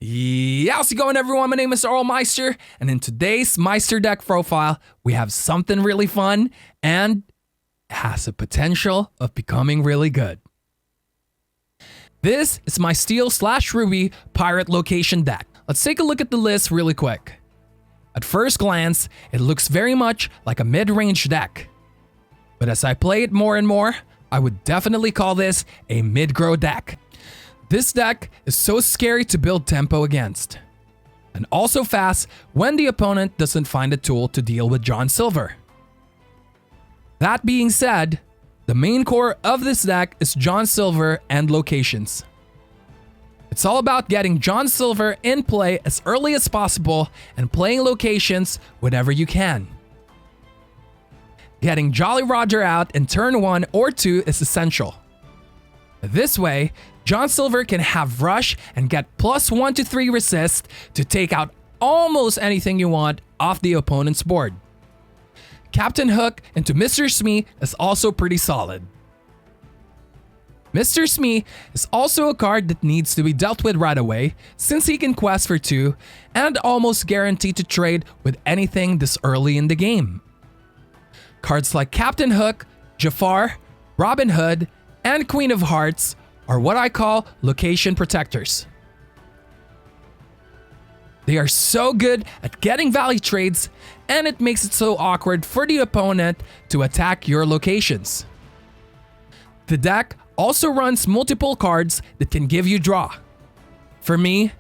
Yeah, how's it going, everyone? My name is Earlmeister, and in today's Meister deck profile, we have something really fun and has a potential of becoming really good. This is my Steel/Ruby Pirate Location deck. Let's take a look at the list really quick. At first glance, it looks very much like a mid-range deck. But as I play it more and more, I would definitely call this a mid-grow deck. This deck is so scary to build tempo against, and also fast when the opponent doesn't find a tool to deal with John Silver. That being said, the main core of this deck is John Silver and locations. It's all about getting John Silver in play as early as possible and playing locations whenever you can. Getting Jolly Roger out in turn 1 or 2 is essential. This way, John Silver can have rush and get +1 to 3 resist to take out almost anything you want off the opponent's board. Captain Hook into Mr. Smee is also pretty solid. Mr. Smee is also a card that needs to be dealt with right away since he can quest for 2 and almost guaranteed to trade with anything this early in the game. Cards like Captain Hook, Jafar, Robin Hood, and Queen of Hearts are what I call location protectors. They are so good at getting value trades, and it makes it so awkward for the opponent to attack your locations. The deck also runs multiple cards that can give you draw. For me,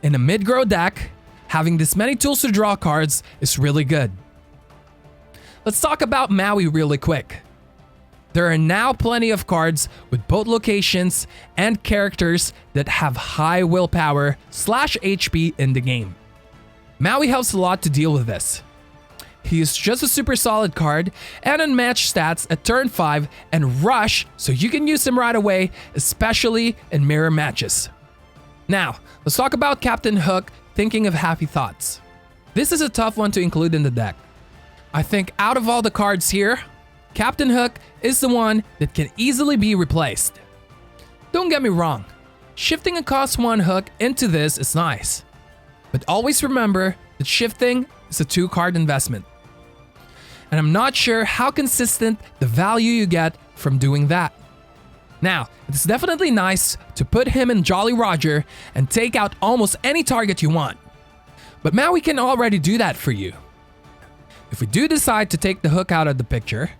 in a mid-grow deck, having this many tools to draw cards is really good. Let's talk about Maui really quick. There are now plenty of cards with both locations and characters that have high willpower/HP in the game. Maui helps a lot to deal with this. He is just a super solid card and unmatched stats at turn 5 and rush, so you can use him right away, especially in mirror matches. Now, let's talk about Captain Hook, thinking of happy thoughts. This is a tough one to include in the deck. I think out of all the cards here, Captain Hook is the one that can easily be replaced. Don't get me wrong, shifting a cost 1 hook into this is nice. But always remember that shifting is a 2-card investment. And I'm not sure how consistent the value you get from doing that. Now, it's definitely nice to put him in Jolly Roger and take out almost any target you want. But Maui can already do that for you. If we do decide to take the hook out of the picture,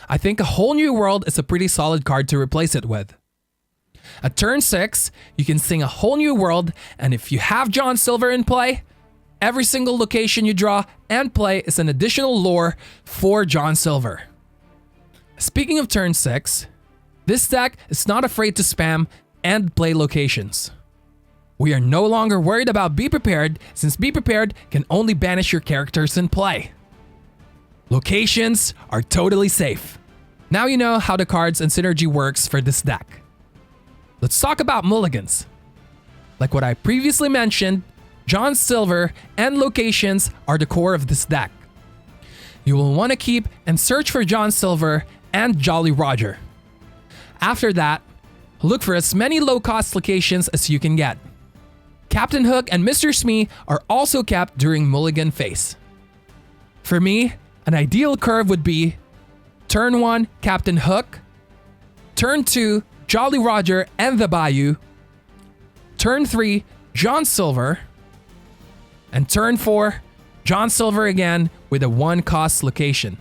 I think a Whole New World is a pretty solid card to replace it with. At turn 6, you can sing a Whole New World, and if you have John Silver in play, every single location you draw and play is an additional lore for John Silver. Speaking of turn 6, this deck is not afraid to spam and play locations. We are no longer worried about Be Prepared, since Be Prepared can only banish your characters in play. Locations are totally safe. Now you know how the cards and synergy works for this deck. Let's talk about mulligans. Like what I previously mentioned, John Silver and locations are the core of this deck. You will want to keep and search for John Silver and Jolly Roger. After that, look for as many low-cost locations as you can get. Captain Hook and Mr. Smee are also kept during mulligan phase. For me, an ideal curve would be turn 1, Captain Hook, turn 2, Jolly Roger and the Bayou, turn 3, John Silver, and turn 4, John Silver again with a 1-cost location.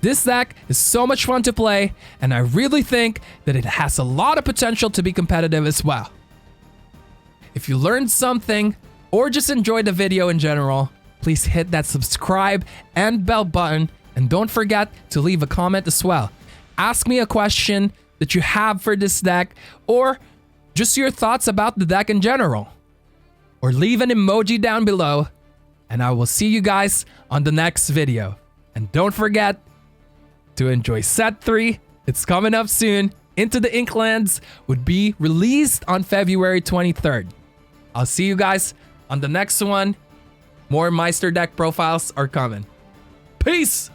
This deck is so much fun to play, and I really think that it has a lot of potential to be competitive as well. If you learned something or just enjoyed the video in general, please hit that subscribe and bell button, and don't forget to leave a comment as well. Ask me a question that you have for this deck, or just your thoughts about the deck in general. Or leave an emoji down below, and I will see you guys on the next video. And don't forget to enjoy set 3. It's coming up soon. Into the Inklands would be released on February 23rd. I'll see you guys on the next one. More Meister deck profiles are coming. Peace!